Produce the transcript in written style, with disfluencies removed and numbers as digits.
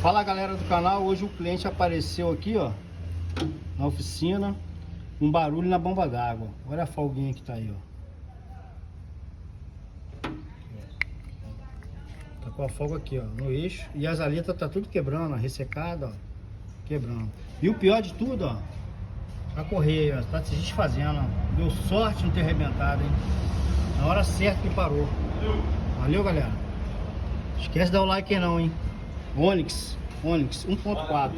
Fala galera do canal, hoje o cliente apareceu aqui ó, na oficina, um barulho na bomba d'água. Olha a folguinha que tá aí ó. Tá com a folga aqui ó, no eixo, e as aletas tá tudo quebrando, ó, ressecada ó, quebrando. E o pior de tudo ó, a correia ó, tá se desfazendo ó. Deu sorte de não ter arrebentado, hein. Na hora certa que parou. Valeu galera. Esquece de dar o like aí não, hein. Onix 1.4.